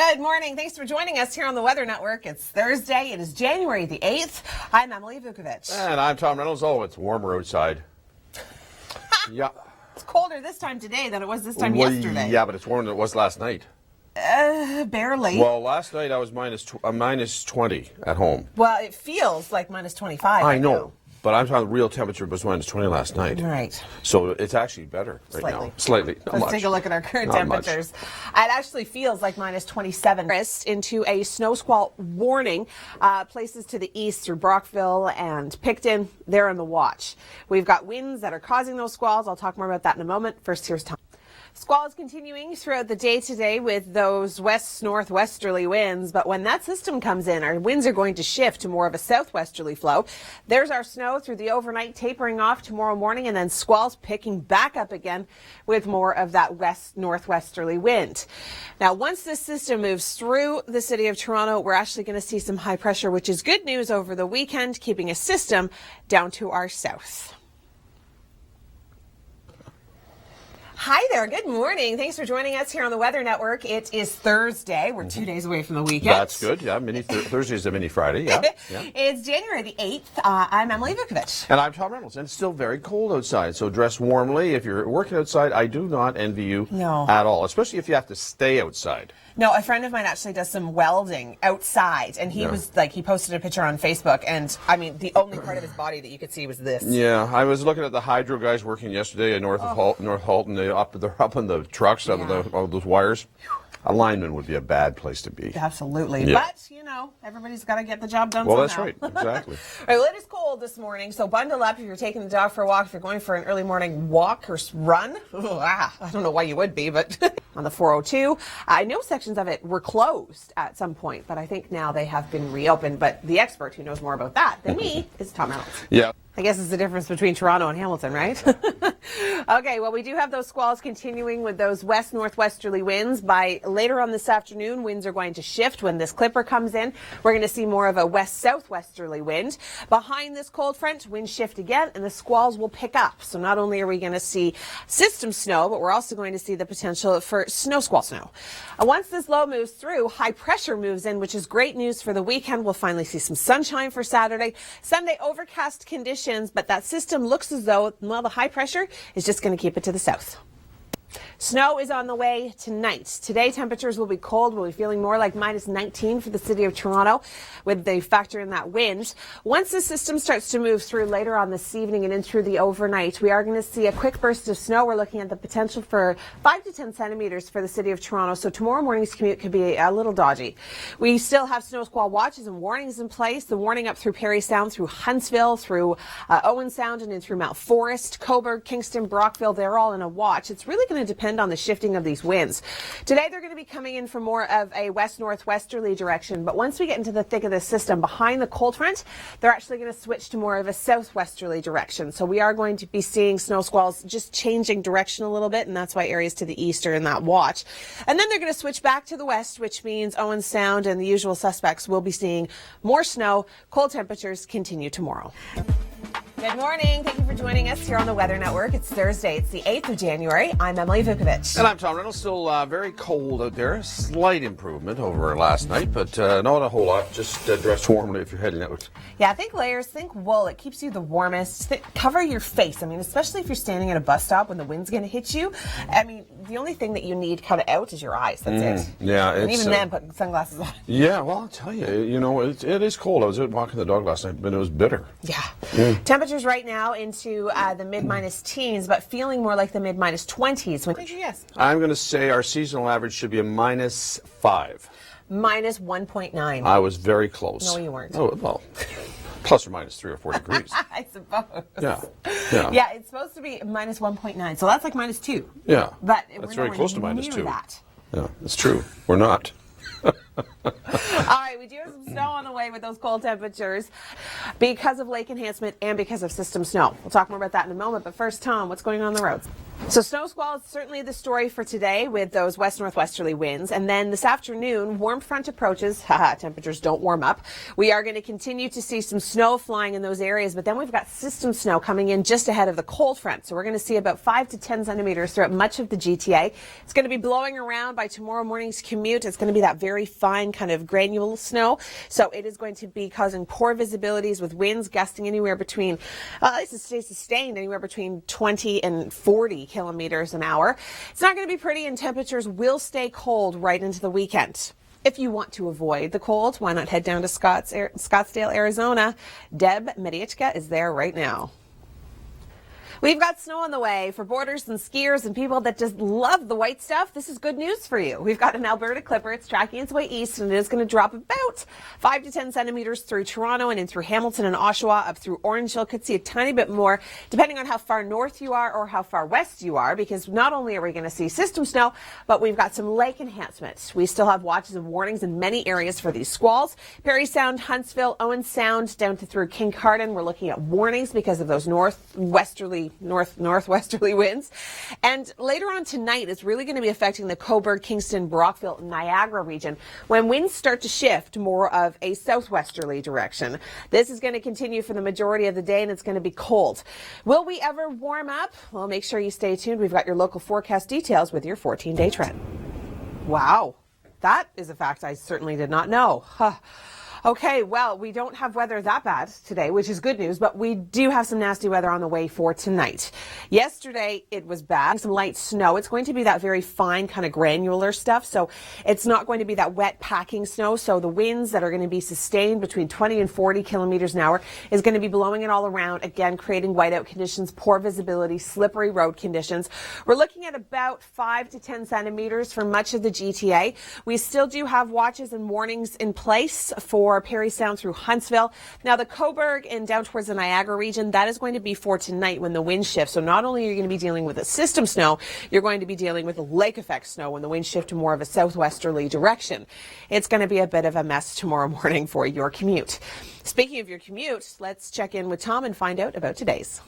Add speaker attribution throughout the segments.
Speaker 1: Good morning. Thanks for joining us here on the Weather Network. It's Thursday. It is January the 8th. I'm Emily Vukovic.
Speaker 2: And I'm Tom Reynolds. Oh, it's warmer outside. Yeah.
Speaker 1: It's colder this time today than it was this time yesterday.
Speaker 2: Yeah, but it's warmer than it was last night.
Speaker 1: Barely.
Speaker 2: Well, last night I was minus 20 at home.
Speaker 1: Well, it feels like minus 25.
Speaker 2: I know. But I'm talking the real temperature was minus 20 last night.
Speaker 1: Right.
Speaker 2: So it's actually better right now. Slightly. Not
Speaker 1: Let's
Speaker 2: much.
Speaker 1: take a look at our current
Speaker 2: Not
Speaker 1: temperatures. It actually feels like minus 27. Into a snow squall warning. Places to the east through Brockville and Picton, they're in the watch. We've got winds that are causing those squalls. I'll talk more about that in a moment. First, here's Tom. Squalls continuing throughout the day today with those west-northwesterly winds, but when that system comes in, our winds are going to shift to more of a southwesterly flow. There's our snow through the overnight, tapering off tomorrow morning, and then squalls picking back up again with more of that west-northwesterly wind. Now, once this system moves through the city of Toronto, we're actually going to see some high pressure, which is good news over the weekend, keeping a system down to our south. Hi there. Good morning. Thanks for joining us here on the Weather Network. It is Thursday. We're 2 days away from the weekend.
Speaker 2: That's good. Yeah, Thursday is a mini Friday. Yeah.
Speaker 1: It's January the 8th. I'm Emily Vukovic.
Speaker 2: And I'm Tom Reynolds. And it's still very cold outside, so dress warmly. If you're working outside, I do not envy you at all, especially if you have to stay outside.
Speaker 1: No, a friend of mine actually does some welding outside, and he was like, he posted a picture on Facebook, and I mean, the only part of his body that you could see was this.
Speaker 2: Yeah, I was looking at the hydro guys working yesterday at North Halton. They're up in the trucks, all those wires. A lineman would be a bad place to be.
Speaker 1: Absolutely.
Speaker 2: Yeah.
Speaker 1: But, you know, everybody's got to get the job done
Speaker 2: Well,
Speaker 1: somehow.
Speaker 2: that's right. Exactly.
Speaker 1: All right, well, it is cold this morning, so bundle up if you're taking the dog for a walk, if you're going for an early morning walk or run. I don't know why you would be, but on the 402, I know sections of it were closed at some point, but I think now they have been reopened. But the expert who knows more about that than me is Tom Reynolds.
Speaker 2: Yeah.
Speaker 1: I guess it's the difference between Toronto and Hamilton, right? Okay, well, we do have those squalls continuing with those west-northwesterly winds. By later on this afternoon, winds are going to shift. When this clipper comes in, we're going to see more of a west-southwesterly wind. Behind this cold front, winds shift again, and the squalls will pick up. So not only are we going to see system snow, but we're also going to see the potential for snow squall. Once this low moves through, high pressure moves in, which is great news for the weekend. We'll finally see some sunshine for Saturday. Sunday, overcast conditions, but that system looks as though, well, the high pressure is just going to keep it to the south. Snow is on the way tonight. Today, temperatures will be cold. We'll be feeling more like minus 19 for the city of Toronto with the factor in that wind. Once the system starts to move through later on this evening and in through the overnight, we are going to see a quick burst of snow. We're looking at the potential for 5 to 10 centimeters for the city of Toronto. So tomorrow morning's commute could be a little dodgy. We still have snow squall watches and warnings in place. The warning up through Parry Sound, through Huntsville, through Owen Sound, and in through Mount Forest, Cobourg, Kingston, Brockville. They're all in a watch. It's really going to depend on the shifting of these winds. Today they're going to be coming in from more of a west-northwesterly direction, but once we get into the thick of the system behind the cold front, they're actually going to switch to more of a southwesterly direction. So we are going to be seeing snow squalls just changing direction a little bit, and that's why areas to the east are in that watch. And then they're going to switch back to the west, which means Owen Sound and the usual suspects will be seeing more snow. Cold temperatures continue tomorrow. Good morning. Thank you for joining us here on the Weather Network. It's Thursday. It's the 8th of January. I'm Emily Vukovic.
Speaker 2: And I'm Tom Reynolds. Still very cold out there. Slight improvement over last night, but not a whole lot. Just dress warmly if you're heading out.
Speaker 1: Yeah, think layers, think wool. It keeps you the warmest. Cover your face. I mean, especially if you're standing at a bus stop when the wind's going to hit you. I mean, the only thing that you need cut out is your eyes. That's it.
Speaker 2: Yeah.
Speaker 1: And even then, putting sunglasses on.
Speaker 2: Yeah, well, I'll tell you, it is cold. I was out walking the dog last night, but it was bitter.
Speaker 1: Yeah. Temperatures right now into the mid-minus teens, but feeling more like the mid-minus 20s. Yes.
Speaker 2: I'm going to say our seasonal average should be a -5.
Speaker 1: Minus 1.9.
Speaker 2: I was very close.
Speaker 1: No, you weren't.
Speaker 2: Oh, well, plus or minus 3 or 4 degrees.
Speaker 1: I suppose.
Speaker 2: Yeah,
Speaker 1: it's supposed to be minus 1.9, so that's like minus 2.
Speaker 2: Yeah.
Speaker 1: But
Speaker 2: that's very close to minus 2.
Speaker 1: That.
Speaker 2: Yeah, it's true. We're not.
Speaker 1: All right. we do have some snow on the way with those cold temperatures because of lake enhancement and because of system snow. We'll talk more about that in a moment, but first, Tom, what's going on the roads? So snow squall is certainly the story for today with those west-northwesterly winds. And then this afternoon, warm front approaches. Temperatures don't warm up. We are going to continue to see some snow flying in those areas, but then we've got system snow coming in just ahead of the cold front. So we're going to see about 5 to 10 centimeters throughout much of the GTA. It's going to be blowing around by tomorrow morning's commute. It's going to be that very fine kind of granular snow. So it is going to be causing poor visibilities with winds gusting anywhere between, this is sustained anywhere between 20 and 40 kilometers an hour. It's not going to be pretty, and temperatures will stay cold right into the weekend. If you want to avoid the cold, why not head down to Scottsdale, Arizona? Deb Medichka is there right now. We've got snow on the way for boarders and skiers and people that just love the white stuff. This is good news for you. We've got an Alberta clipper. It's tracking its way east, and it is going to drop about 5 to 10 centimeters through Toronto and in through Hamilton and Oshawa, up through Orangeville. Could see a tiny bit more depending on how far north you are or how far west you are, because not only are we going to see system snow, but we've got some lake enhancements. We still have watches and warnings in many areas for these squalls. Parry Sound, Huntsville, Owen Sound, down to through Kincardine. We're looking at warnings because of those northwesterly winds. And later on tonight, it's really going to be affecting the Cobourg, Kingston, Brockville, Niagara region when winds start to shift more of a southwesterly direction. This is going to continue for the majority of the day, and it's going to be cold. Will we ever warm up? Well, make sure you stay tuned. We've got your local forecast details with your 14-day trend. Wow, that is a fact I certainly did not know. Okay, well, we don't have weather that bad today, which is good news, but we do have some nasty weather on the way for tonight. Yesterday, it was bad. Some light snow. It's going to be that very fine kind of granular stuff, so it's not going to be that wet packing snow. So the winds that are going to be sustained between 20 and 40 kilometers an hour is going to be blowing it all around, again, creating whiteout conditions, poor visibility, slippery road conditions. We're looking at about 5 to 10 centimeters for much of the GTA. We still do have watches and warnings in place for Parry Sound through Huntsville. Now the Cobourg and down towards the Niagara region, that is going to be for tonight when the wind shifts. So not only are you going to be dealing with a system snow, you're going to be dealing with lake effect snow when the wind shift to more of a southwesterly direction. It's going to be a bit of a mess tomorrow morning for your commute. Speaking of your commute, let's check in with Tom and find out about today's.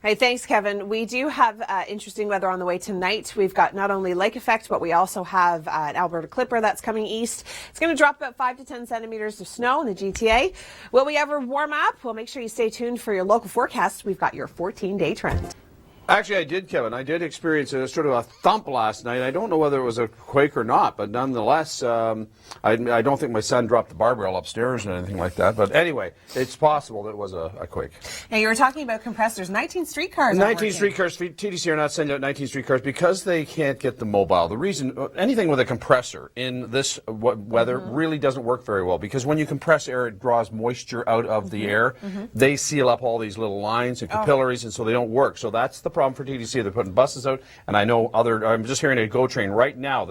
Speaker 1: All right, thanks, Kevin. We do have interesting weather on the way tonight. We've got not only lake effect, but we also have an Alberta clipper that's coming east. It's going to drop about 5 to 10 centimeters of snow in the GTA. Will we ever warm up? Well, make sure you stay tuned for your local forecast. We've got your 14-day trend.
Speaker 2: Actually, I did, Kevin. I did experience a sort of a thump last night. I don't know whether it was a quake or not, but nonetheless, I don't think my son dropped the barbell upstairs or anything like that. But anyway, it's possible that it was a quake.
Speaker 1: Now, you were talking about compressors. 19 streetcars.
Speaker 2: 19 streetcars. TTC are not sending out 19 streetcars because they can't get them mobile. The reason, anything with a compressor in this weather really doesn't work very well, because when you compress air, it draws moisture out of the air. They seal up all these little lines and capillaries, and so they don't work. So that's the problem for TTC. They're putting buses out, and I know I'm just hearing a GO train right now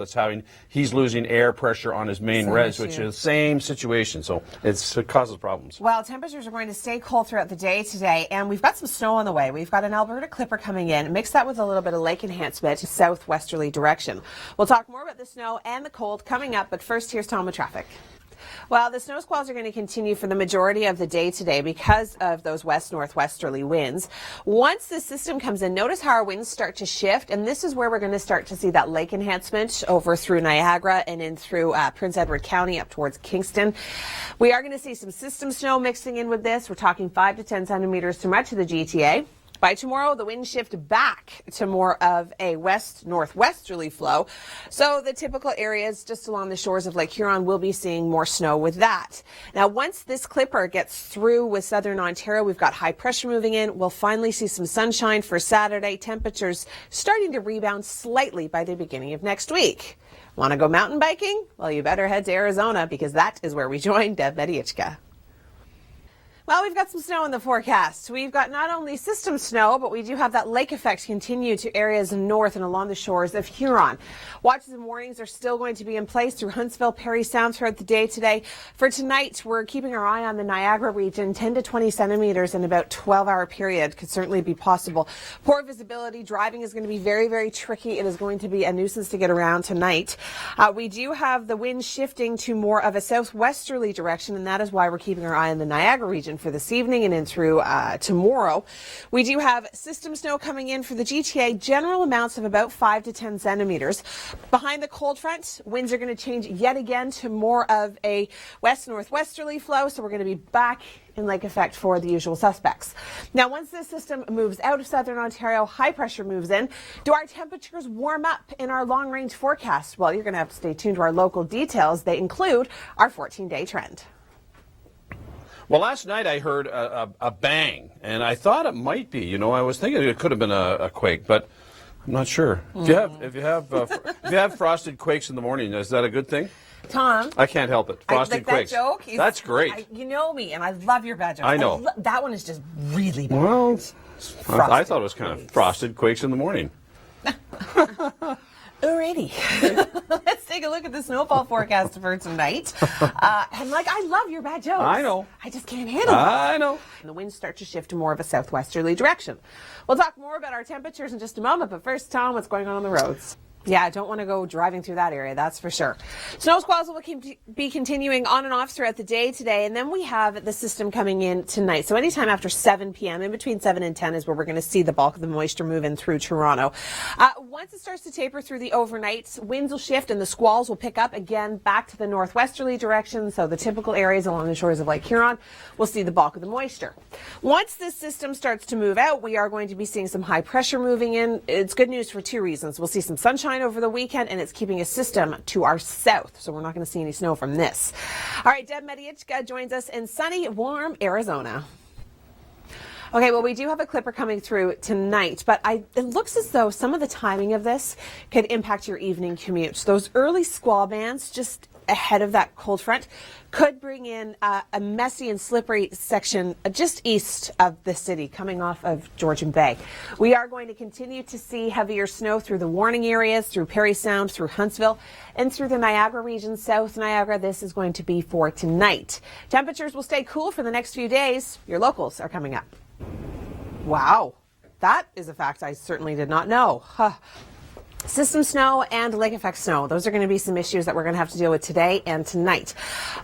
Speaker 2: he's losing air pressure on his main res, which is the same situation. So it causes problems. Well, temperatures are going to stay cold throughout the day today, and we've got some snow on the way. We've got an Alberta clipper coming in. Mix that with a little bit of lake enhancement, southwesterly direction. We'll talk more about the snow and the cold coming up, but first, here's Tom with traffic. Well, the snow squalls are going to continue for the majority of the day today because of those west-northwesterly winds. Once the system comes in, notice how our winds start to shift, and this is where we're going to start to see that lake enhancement over through Niagara and in through Prince Edward County up towards Kingston. We are going to see some system snow mixing in with this. We're talking 5 to 10 centimeters through much of the GTA. By tomorrow, the winds shift back to more of a west-northwesterly flow. So the typical areas just along the shores of Lake Huron will be seeing more snow with that. Now, once this clipper gets through with southern Ontario, we've got high pressure moving in. We'll finally see some sunshine for Saturday. Temperatures starting to rebound slightly by the beginning of next week. Want to go mountain biking? Well, you better head to Arizona, because that is where we join Deb Medichka.
Speaker 1: Well, we've got some snow in the forecast. We've got not only system snow, but we do have that lake effect continue to areas north and along the shores of Huron. Watches and warnings are still going to be in place through Huntsville, Perry Sound throughout the day today. For tonight, we're keeping our eye on the Niagara region. 10 to 20 centimeters in about 12-hour period could certainly be possible. Poor visibility. Driving is going to be very, very tricky. It is going to be a nuisance to get around tonight. We do have the wind shifting to more of a southwesterly direction, and that is why we're keeping our eye on the Niagara region for this evening and in through tomorrow. We do have system snow coming in for the GTA, general amounts of about 5 to 10 centimeters. Behind the cold front, winds are going to change yet again to more of a west-northwesterly flow, so we're going to be back in lake effect for the usual suspects. Now, once this system moves out of southern Ontario, high pressure moves in. Do our temperatures warm up in our long-range forecast? Well, you're going to have to stay tuned to our local details. They include our 14-day trend.
Speaker 2: Well, last night I heard a bang, and I thought it might be. You know, I was thinking it could have been a quake, but I'm not sure. If you have frosted quakes in the morning, is that a good thing?
Speaker 1: Tom,
Speaker 2: I can't help it. Frosted quakes.
Speaker 1: That joke?
Speaker 2: That's great.
Speaker 1: You know me, and I love your bad jokes.
Speaker 2: I know.
Speaker 1: That one is just really bad.
Speaker 2: Well, I thought it was kind of frosted quakes in the morning.
Speaker 1: Alrighty. Let's take a look at the snowfall forecast for tonight. And I love your bad jokes.
Speaker 2: I know.
Speaker 1: I just can't handle it.
Speaker 2: I know.
Speaker 1: And the winds start to shift to more of a southwesterly direction. We'll talk more about our temperatures in just a moment, but first, Tom, what's going on the roads? Yeah, I don't want to go driving through that area, that's for sure. Snow squalls will be continuing on and off throughout the day today, and then we have the system coming in tonight. So anytime after 7 p.m., in between 7 and 10 is where we're going to see the bulk of the moisture move in through Toronto. Once it starts to taper through the overnight, winds will shift and the squalls will pick up again back to the northwesterly direction. So the typical areas along the shores of Lake Huron will see the bulk of the moisture. Once this system starts to move out, we are going to be seeing some high pressure moving in. It's good news for two reasons. We'll see some sunshine over the weekend, and it's keeping a system to our south, so we're not going to see any snow from this. All right, Deb Mediachka joins us in sunny, warm Arizona. Okay, well, we do have a clipper coming through tonight, but it looks as though some of the timing of this could impact your evening commute. Those early squall bands just ahead of that cold front could bring in a messy and slippery section just east of the city coming off of Georgian Bay. We are going to continue to see heavier snow through the warning areas, through Perry Sound, through Huntsville, and through the Niagara region, South Niagara. This is going to be for tonight. Temperatures will stay cool for the next few days. Your locals are coming up. Wow, that is a fact I certainly did not know. System snow and lake effect snow. Those are going to be some issues that we're going to have to deal with today and tonight.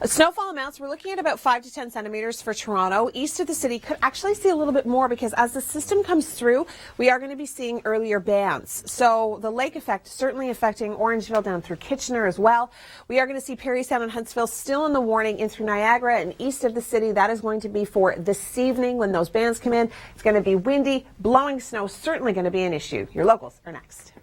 Speaker 1: Snowfall amounts, we're looking at about 5 to 10 centimeters for Toronto. East of the city could actually see a little bit more because as the system comes through, we are going to be seeing earlier bands. So the lake effect certainly affecting Orangeville down through Kitchener as well. We are going to see Perry Sound and Huntsville still in the warning in through Niagara and east of the city. That is going to be for this evening when those bands come in. It's going to be windy, blowing snow, certainly going to be an issue. Your locals are next.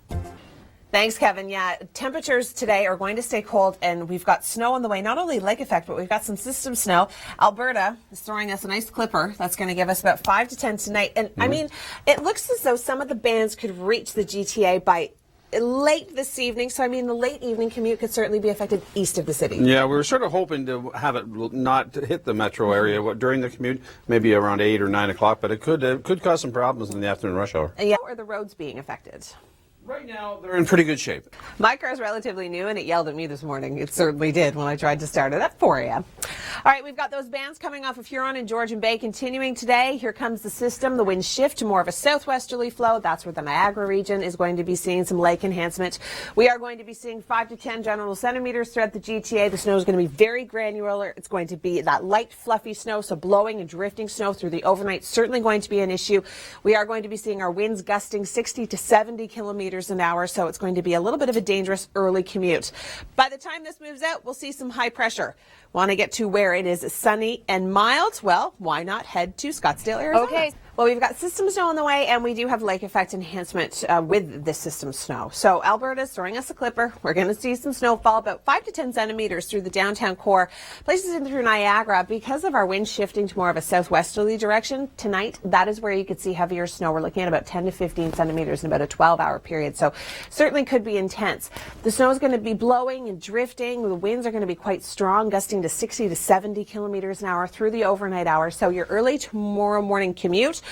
Speaker 1: Thanks, Kevin. Yeah, temperatures today are going to stay cold, and we've got snow on the way. Not only lake effect, but we've got some system snow. Alberta is throwing us a nice clipper. That's going to give us about 5 to 10 tonight. And I mean, it looks as though some of the bands could reach the GTA by late this evening. So, I mean, the late evening commute could certainly be affected east of the city. Yeah,
Speaker 2: we were sort of hoping to have it not hit the metro area during the commute, maybe around 8 or 9 o'clock, but it could cause some problems in the afternoon rush hour.
Speaker 1: Yeah, or the roads being affected.
Speaker 2: Right now, they're in pretty good shape.
Speaker 1: My car is relatively new, and it yelled at me this morning. It certainly did when I tried to start it at 4 a.m. All right, we've got those bands coming off of Huron and Georgian Bay continuing today. Here comes the system. The winds shift to more of a southwesterly flow. That's where the Niagara region is going to be seeing some lake enhancement. We are going to be seeing 5 to 10 general centimeters throughout the GTA. The snow is going to be very granular. It's going to be that light, fluffy snow, so blowing and drifting snow through the overnight certainly going to be an issue. We are going to be seeing our winds gusting 60 to 70 kilometers an hour, so it's going to be a little bit of a dangerous early commute. By the time this moves out, we'll see some high pressure. Want to get to where it is sunny and mild? Well, why not head to Scottsdale, Arizona?
Speaker 3: Okay.
Speaker 1: Well, we've got system snow on the way, and we do have lake effect enhancement with this system snow. So Alberta's throwing us a clipper. We're going to see some snowfall, about 5 to 10 centimeters through the downtown core, places in through Niagara. Because of our wind shifting to more of a southwesterly direction tonight, that is where you could see heavier snow. We're looking at about 10 to 15 centimeters in about a 12-hour period. So certainly could be intense. The snow is going to be blowing and drifting. The winds are going to be quite strong, gusting to 60 to 70 kilometers an hour through the overnight hours. So your early tomorrow morning commute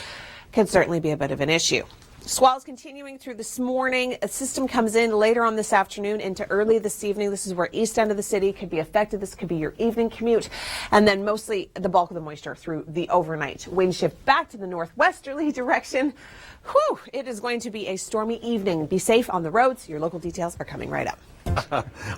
Speaker 1: could certainly be a bit of an issue. Squalls continuing through this morning. A system comes in later on this afternoon into early this evening. This is where east end of the city could be affected. This could be your evening commute. And then mostly the bulk of the moisture through the overnight. Wind shift back to the northwesterly direction. Whew, it is going to be a stormy evening. Be safe on the roads. Your local details are coming right up.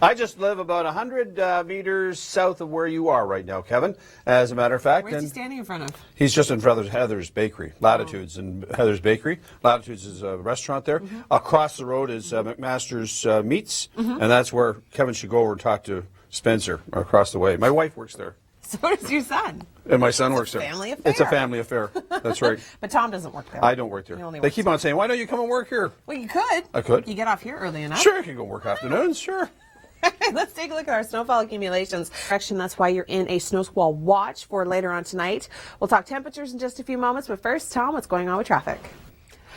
Speaker 2: I just live about 100 meters south of where you are right now, Kevin, as a matter of fact.
Speaker 1: Where's he standing in front of?
Speaker 2: He's just in front of Heather's Bakery, Latitudes, and Heather's Bakery. Latitudes is a restaurant there. Across the road is McMaster's Meats, and that's where Kevin should go over and talk to Spencer across the way. My wife works there.
Speaker 1: So does your son.
Speaker 2: And my son works there.
Speaker 1: Family affair.
Speaker 2: It's a family affair. That's right.
Speaker 1: But Tom doesn't work there.
Speaker 2: I don't work there. They keep on saying, why don't you come and work here?
Speaker 1: Well, you could.
Speaker 2: I could.
Speaker 1: You get off here early enough.
Speaker 2: Sure, I can go work afternoons, sure.
Speaker 1: Let's take a look at our snowfall accumulations. That's why you're in a snow squall watch for later on tonight. We'll talk temperatures in just a few moments, but first, Tom, what's going on with traffic?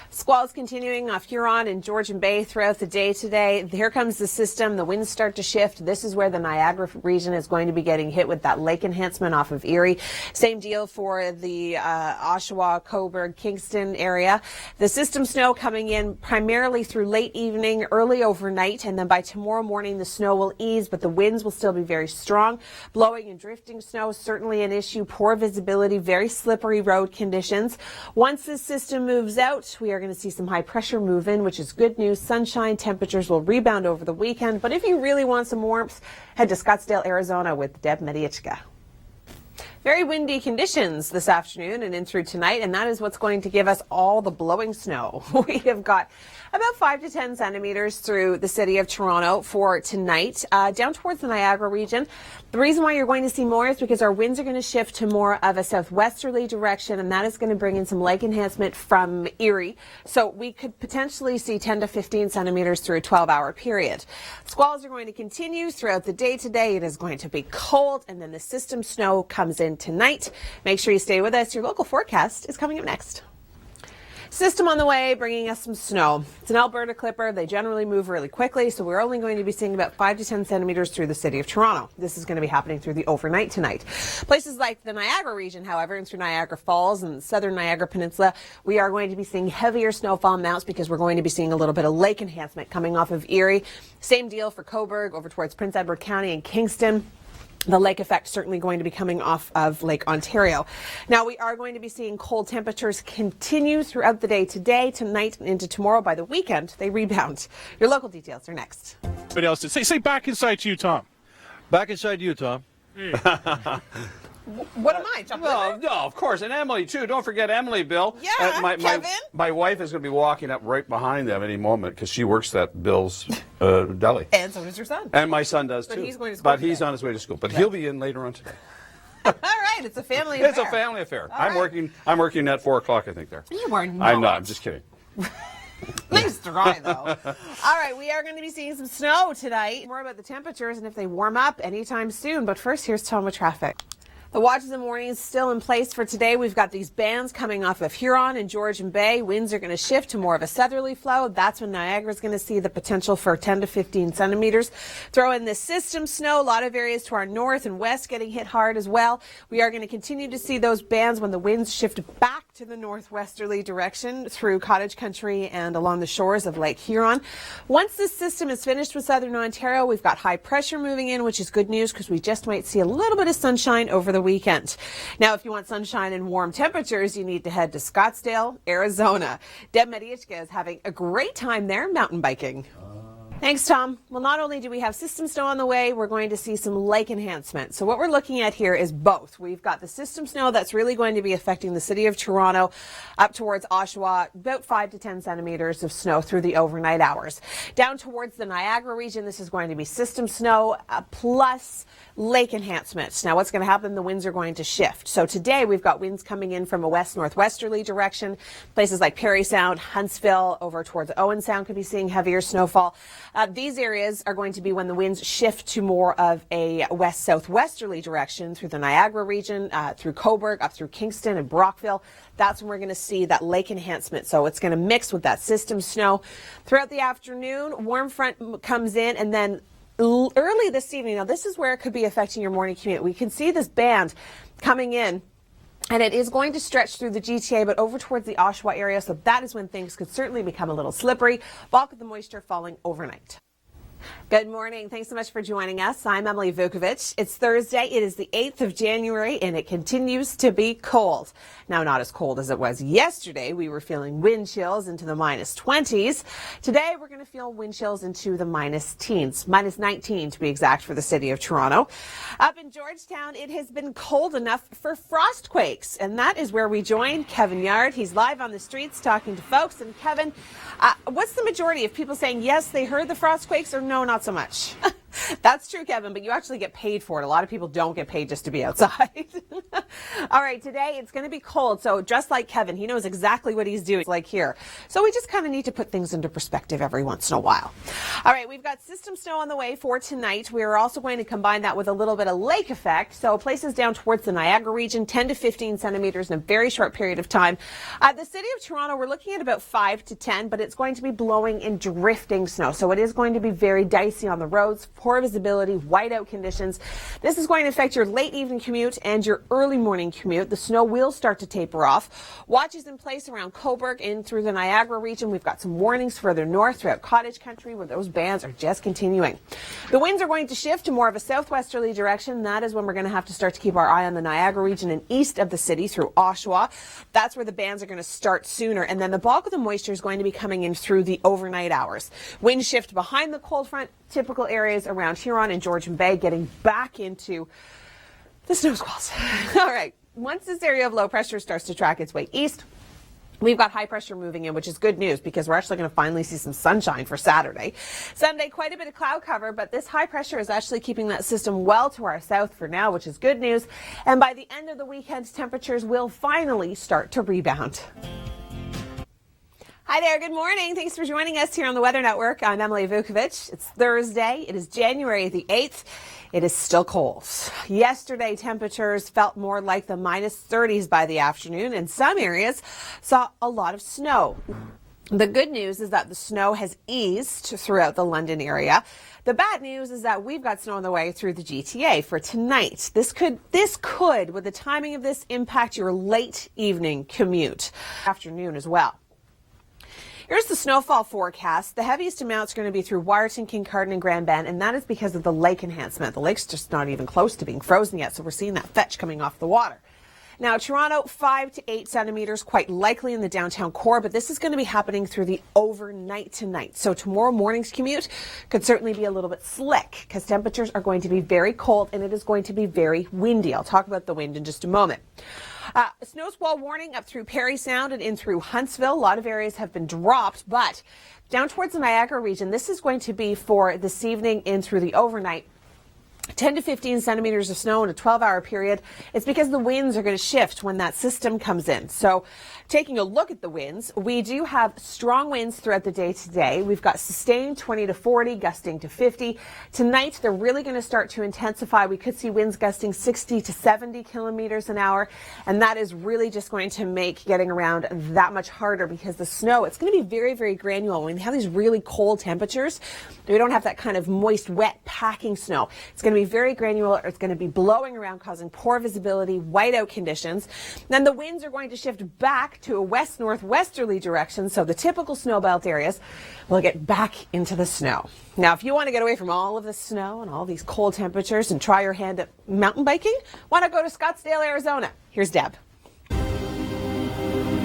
Speaker 1: Squalls continuing off Huron and Georgian Bay throughout the day today. Here comes the system. The winds start to shift. This is where the Niagara region is going to be getting hit with that lake enhancement off of Erie. Same deal for the Oshawa, Cobourg, Kingston area. The system snow coming in primarily through late evening, early overnight, and then by tomorrow morning the snow will ease, but the winds will still be very strong. Blowing and drifting snow is certainly an issue. Poor visibility, very slippery road conditions. Once this system moves out, we are going to see some high pressure move in, which is good news. Sunshine, temperatures will rebound over the weekend. But if you really want some warmth, head to Scottsdale, Arizona with Deb Mediachka. Very windy conditions this afternoon and in through tonight, and that is what's going to give us all the blowing snow. We have got about 5 to 10 centimeters through the city of Toronto for tonight, down towards the Niagara region. The reason why you're going to see more is because our winds are going to shift to more of a southwesterly direction, and that is going to bring in some lake enhancement from Erie. So we could potentially see 10 to 15 centimeters through a 12-hour period. Squalls are going to continue throughout the day today. It is going to be cold, and then the system snow comes in tonight. Make sure you stay with us. Your local forecast is coming up next. System on the way, bringing us some snow. It's an Alberta clipper. They generally move really quickly, so we're only going to be seeing about 5 to 10 centimeters through the city of Toronto. This is going to be happening through the overnight tonight. Places like the Niagara region, however, and through Niagara Falls and southern Niagara Peninsula, we are going to be seeing heavier snowfall amounts because we're going to be seeing a little bit of lake enhancement coming off of Erie. Same deal for Cobourg over towards Prince Edward County and Kingston. The lake effect certainly going to be coming off of Lake Ontario. Now, we are going to be seeing cold temperatures continue throughout the day today, tonight, and into tomorrow. By the weekend, they rebound. Your local details are next.
Speaker 3: What else? Say back inside to you, Tom.
Speaker 4: Back inside you, Tom.
Speaker 1: What am I? Jump over?
Speaker 2: No, of course. And Emily, too. Don't forget Emily, Bill.
Speaker 1: Yeah, Kevin.
Speaker 2: My wife is going to be walking up right behind them any moment because she works at Bill's deli.
Speaker 1: And so does your son.
Speaker 2: And my son does, too.
Speaker 1: But he's going to school
Speaker 2: But he's
Speaker 1: today.
Speaker 2: on his way to school. But he'll be in later on today.
Speaker 1: All right, it's a family affair.
Speaker 2: It's a family affair.
Speaker 1: All right.
Speaker 2: I'm working at 4 o'clock, I think, there.
Speaker 1: You are not.
Speaker 2: I'm not. I'm just kidding.
Speaker 1: Nice try, though. All right, we are going to be seeing some snow tonight. More about the temperatures and if they warm up anytime soon. But first, here's Tom with traffic. The watches and warnings still in place for today. We've got these bands coming off of Huron and Georgian Bay. Winds are going to shift to more of a southerly flow. That's when Niagara is going to see the potential for 10 to 15 centimeters. Throw in this system snow. A lot of areas to our north and west getting hit hard as well. We are going to continue to see those bands when the winds shift back to the northwesterly direction through cottage country and along the shores of Lake Huron. Once this system is finished with southern Ontario, we've got high pressure moving in, which is good news because we just might see a little bit of sunshine over the weekend. Now, if you want sunshine and warm temperatures, you need to head to Scottsdale, Arizona. Deb Mediachka is having a great time there mountain biking. Thanks, Tom. Well, not only do we have system snow on the way, we're going to see some lake enhancement. So what we're looking at here is both. We've got the system snow that's really going to be affecting the city of Toronto up towards Oshawa, about 5 to 10 centimeters of snow through the overnight hours. Down towards the Niagara region, this is going to be system snow plus lake enhancement. Now, what's going to happen? The winds are going to shift. So today we've got winds coming in from a west-northwesterly direction. Places like Parry Sound, Huntsville, over towards Owen Sound could be seeing heavier snowfall. These areas are going to be when the winds shift to more of a west-southwesterly direction through the Niagara region, through Cobourg, up through Kingston and Brockville. That's when we're going to see that lake enhancement. So it's going to mix with that system snow. Throughout the afternoon, warm front comes in, and then early this evening, now this is where it could be affecting your morning commute. We can see this band coming in, and it is going to stretch through the GTA, but over towards the Oshawa area. So that is when things could certainly become a little slippery. Bulk of the moisture falling overnight. Good morning. Thanks so much for joining us. I'm Emily Vukovic. It's Thursday. It is the 8th of January, and it continues to be cold. Now, not as cold as it was yesterday. We were feeling wind chills into the minus 20s. Today, we're going to feel wind chills into the minus teens, minus 19 to be exact for the city of Toronto. Up in Georgetown, it has been cold enough for frost quakes, and that is where we join Kevin Yard. He's live on the streets talking to folks. And Kevin, what's the majority of people saying yes, they heard the frost quakes, or no, not so much? That's true, Kevin, but you actually get paid for it. A lot of people don't get paid just to be outside. All right, today it's going to be cold, so just like Kevin, he knows exactly what he's doing, like here. So we just kind of need to put things into perspective every once in a while. All right, we've got system snow on the way for tonight. We are also going to combine that with a little bit of lake effect. So places down towards the Niagara region, 10 to 15 centimeters in a very short period of time. The city of Toronto, we're looking at about 5 to 10, but it's going to be blowing and drifting snow. So it is going to be very dicey on the roads, poor visibility, whiteout conditions. This is going to affect your late evening commute and your early morning commute. The snow will start to taper off. Watch is in place around Cobourg in through the Niagara region. We've got some warnings further north throughout cottage country where those bands are just continuing. The winds are going to shift to more of a southwesterly direction. That is when we're going to have to start to keep our eye on the Niagara region and east of the city through Oshawa. That's where the bands are going to start sooner. And then the bulk of the moisture is going to be coming in through the overnight hours. Wind shift behind the cold front. Typical areas around Huron and Georgian Bay getting back into the snow squalls. All right. Once this area of low pressure starts to track its way east, we've got high pressure moving in, which is good news because we're actually going to finally see some sunshine for Saturday. Sunday, quite a bit of cloud cover, but this high pressure is actually keeping that system well to our south for now, which is good news. And by the end of the weekend, temperatures will finally start to rebound. Hi there, good morning. Thanks for joining us here on the Weather Network. I'm Emily Vukovic. It's Thursday. It is January the 8th. It is still cold. Yesterday, temperatures felt more like the minus 30s by the afternoon, and some areas saw a lot of snow. The good news is that the snow has eased throughout the London area. The bad news is that we've got snow on the way through the GTA for tonight. This could, with the timing of this, impact your late evening commute. Afternoon as well. Here's the snowfall forecast. The heaviest amounts are going to be through Wyerton, Kincardine, and Grand Bend, and that is because of the lake enhancement. The lake's just not even close to being frozen yet, so we're seeing that fetch coming off the water. Now, Toronto, 5 to 8 centimeters, quite likely in the downtown core, but this is going to be happening through the overnight tonight. So tomorrow morning's commute could certainly be a little bit slick because temperatures are going to be very cold and it is going to be very windy. I'll talk about the wind in just a moment. Snow squall warning up through Parry Sound and in through Huntsville. A lot of areas have been dropped, but down towards the Niagara region, this is going to be for this evening in through the overnight. 10 to 15 centimeters of snow in a 12-hour period. It's because the winds are going to shift when that system comes in. So taking a look at the winds, we do have strong winds throughout the day today. We've got sustained 20 to 40, gusting to 50. Tonight, they're really going to start to intensify. We could see winds gusting 60 to 70 kilometers an hour. And that is really just going to make getting around that much harder because the snow, it's going to be very, very granular. When we have these really cold temperatures, we don't have that kind of moist, wet, packing snow. It's going to be very granular. It's going to be blowing around, causing poor visibility, whiteout conditions. Then the winds are going to shift back to a west-northwesterly direction, so the typical snow belt areas will get back into the snow. Now, if you want to get away from all of the snow and all these cold temperatures and try your hand at mountain biking, why not go to Scottsdale, Arizona? Here's Deb.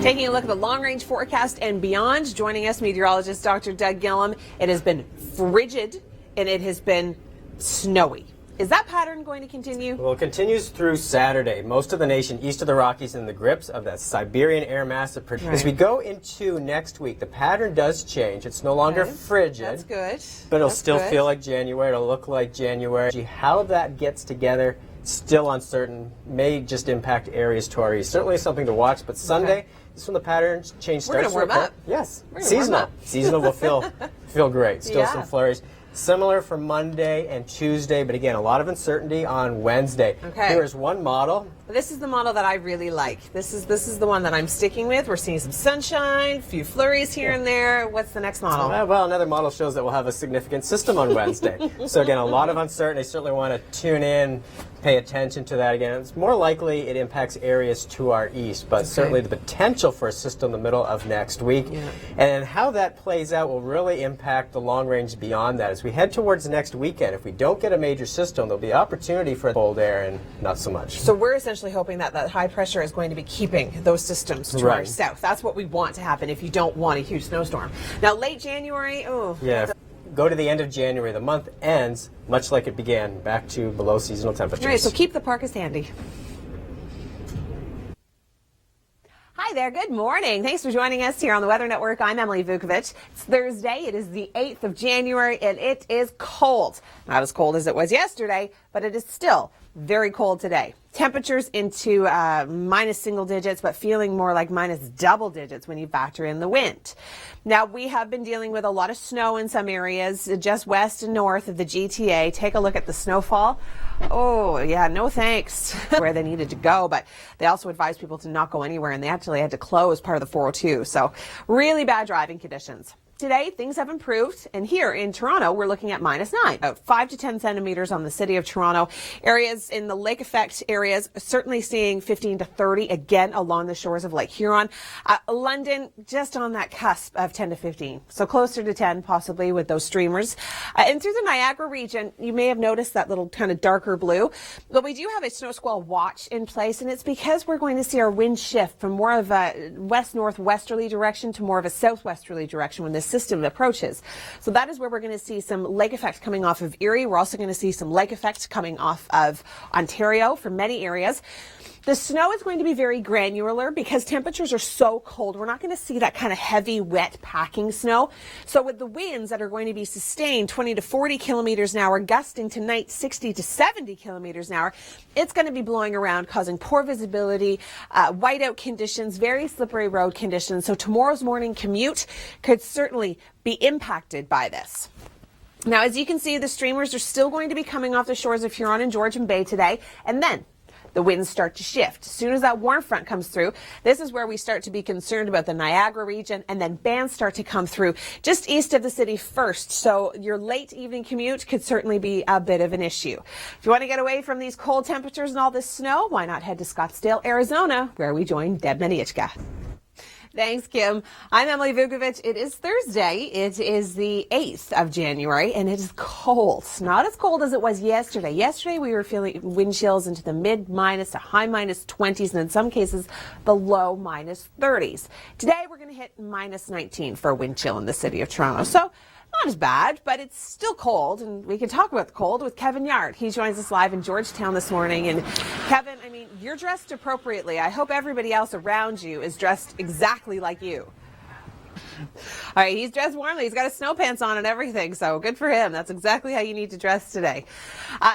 Speaker 1: Taking a look at the long-range forecast and beyond, joining us, meteorologist Dr. Doug Gillum. It has been frigid and it has been snowy. Is that pattern going to continue?
Speaker 5: Well, it continues through Saturday. Most of the nation east of the Rockies in the grips of that Siberian air mass. Right. As we go into next week, the pattern does change. It's no longer frigid.
Speaker 1: That's good.
Speaker 5: But it'll still feel like January. It'll look like January. How that gets together, still uncertain. May just impact areas to our east. Certainly something to watch. But Sunday, this is when the patterns change.
Speaker 1: We're going to warm up.
Speaker 5: Yes.
Speaker 1: We're gonna warm up.
Speaker 5: Seasonal will feel great. Still some flurries. Similar for Monday and Tuesday, but again, a lot of uncertainty on Wednesday.
Speaker 1: Okay.
Speaker 5: Here is one model.
Speaker 1: This is the model that I really like. This is the one that I'm sticking with. We're seeing some sunshine, a few flurries here and there. What's the next model?
Speaker 5: Well, another model shows that we'll have a significant system on Wednesday. So again, a lot of uncertainty. Certainly want to tune in, pay attention to that again. It's more likely it impacts areas to our east, but certainly the potential for a system in the middle of next week. Yeah. And how that plays out will really impact the long range beyond that. As we head towards next weekend, if we don't get a major system, there'll be opportunity for cold air and not so much.
Speaker 1: So we're essentially hoping that that high pressure is going to be keeping those systems to our south. That's what we want to happen if you don't want a huge snowstorm. Now, late January,
Speaker 5: go to the end of January. The month ends much like it began, back to below seasonal temperatures.
Speaker 1: All right, so keep the parkas handy. Hi there, good morning. Thanks for joining us here on the Weather Network. I'm Emily Vukovic. It's Thursday, it is the 8th of January, and it is cold. Not as cold as it was yesterday, but it is still very cold today. Temperatures into minus single digits, but feeling more like minus double digits when you factor in the wind. Now, we have been dealing with a lot of snow in some areas just west and north of the GTA. Take a look at the snowfall. Oh, yeah, no thanks where they needed to go, but they also advised people to not go anywhere, and they actually had to close part of the 402. So really bad driving conditions. Today, things have improved, and here in Toronto, we're looking at -9, about 5 to 10 centimeters on the city of Toronto. Areas in the lake effect areas, certainly seeing 15 to 30, again, along the shores of Lake Huron. London, just on that cusp of 10 to 15, so closer to 10, possibly, with those streamers. And through the Niagara region, you may have noticed that little kind of darker blue, but we do have a snow squall watch in place, and it's because we're going to see our wind shift from more of a west-northwesterly direction to more of a southwesterly direction when this system approaches. So that is where we're going to see some lake effect coming off of Erie. We're also going to see some lake effect coming off of Ontario for many areas. The snow is going to be very granular because temperatures are so cold. We're not going to see that kind of heavy, wet packing snow. So with the winds that are going to be sustained 20 to 40 kilometers an hour, gusting tonight 60 to 70 kilometers an hour, it's going to be blowing around, causing poor visibility, whiteout conditions, very slippery road conditions. So tomorrow's morning commute could certainly be impacted by this. Now, as you can see, the streamers are still going to be coming off the shores of Huron and Georgian Bay today, and then the winds start to shift. As soon as that warm front comes through, this is where we start to be concerned about the Niagara region, and then bands start to come through just east of the city first. So your late evening commute could certainly be a bit of an issue. If you want to get away from these cold temperatures and all this snow, why not head to Scottsdale, Arizona, where we join Deb Mediachka. Thanks, Kim. I'm Emily Vukovic. It is Thursday. It is the 8th of January, and it is cold. Not as cold as it was yesterday. Yesterday, we were feeling wind chills into the mid-minus to high -20s, and in some cases, the low -30s. Today, we're going to hit -19 for a wind chill in the city of Toronto. So, not as bad, but it's still cold, and we can talk about the cold with Kevin Yard. He joins us live in Georgetown this morning. And Kevin, I mean, you're dressed appropriately. I hope everybody else around you is dressed exactly like you. All right, he's dressed warmly. He's got his snow pants on and everything, so good for him. That's exactly how you need to dress today.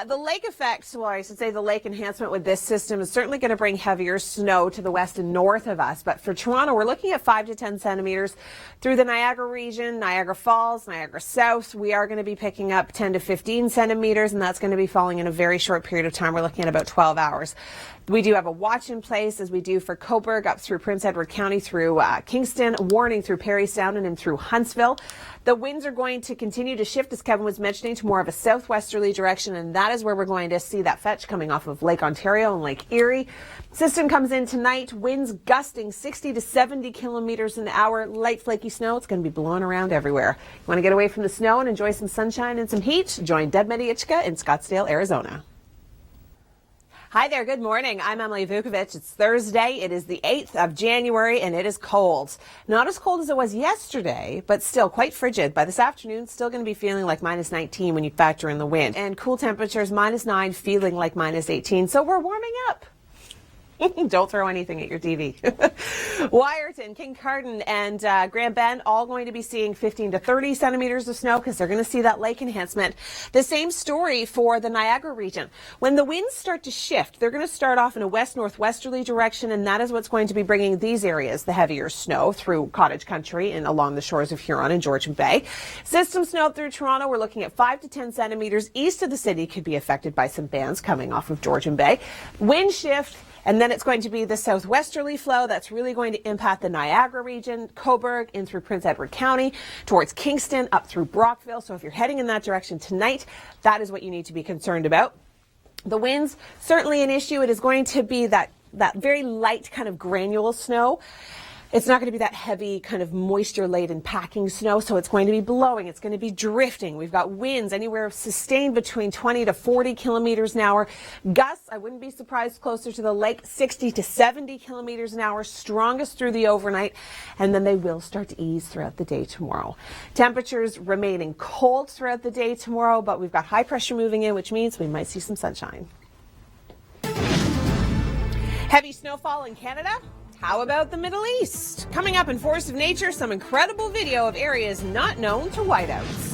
Speaker 1: The lake effect, well, I should say the lake enhancement with this system is certainly going to bring heavier snow to the west and north of us. But for Toronto, we're looking at 5 to 10 centimeters through the Niagara region, Niagara Falls, Niagara South. We are going to be picking up 10 to 15 centimeters, and that's going to be falling in a very short period of time. We're looking at about 12 hours. We do have a watch in place, as we do for Cobourg, up through Prince Edward County, through Kingston, warning through Parry Sound and through Huntsville. The winds are going to continue to shift, as Kevin was mentioning, to more of a southwesterly direction, and that is where we're going to see that fetch coming off of Lake Ontario and Lake Erie. System comes in tonight, winds gusting 60 to 70 kilometers an hour, light flaky snow. It's going to be blowing around everywhere. You want to get away from the snow and enjoy some sunshine and some heat? Join Deb Mediachka in Scottsdale, Arizona. Hi there, good morning. I'm Emily Vukovic. It's Thursday. It is the 8th of January and it is cold. Not as cold as it was yesterday, but still quite frigid. By this afternoon, still going to be feeling like minus 19 when you factor in the wind. And cool temperatures, minus 9, feeling like minus 18. So we're warming up. Don't throw anything at your TV. Wyerton, Kincardine, and Grand Bend all going to be seeing 15 to 30 centimeters of snow because they're going to see that lake enhancement. The same story for the Niagara region. When the winds start to shift, they're going to start off in a west-northwesterly direction, and that is what's going to be bringing these areas the heavier snow through cottage country and along the shores of Huron and Georgian Bay. System snow through Toronto, we're looking at 5 to 10 centimeters. East of the city could be affected by some bands coming off of Georgian Bay. Wind shift. And then it's going to be the southwesterly flow that's really going to impact the Niagara region, Cobourg, in through Prince Edward County, towards Kingston, up through Brockville. So if you're heading in that direction tonight, that is what you need to be concerned about. The winds, certainly an issue. It is going to be that very light kind of granule snow. It's not going to be that heavy kind of moisture-laden packing snow, so it's going to be blowing. It's going to be drifting. We've got winds anywhere sustained between 20 to 40 kilometers an hour. Gusts, I wouldn't be surprised, closer to the lake, 60 to 70 kilometers an hour, strongest through the overnight, and then they will start to ease throughout the day tomorrow. Temperatures remaining cold throughout the day tomorrow, but we've got high pressure moving in, which means we might see some sunshine. Heavy snowfall in Canada? How about the Middle East? Coming up in Force of Nature, some incredible video of areas not known to whiteouts.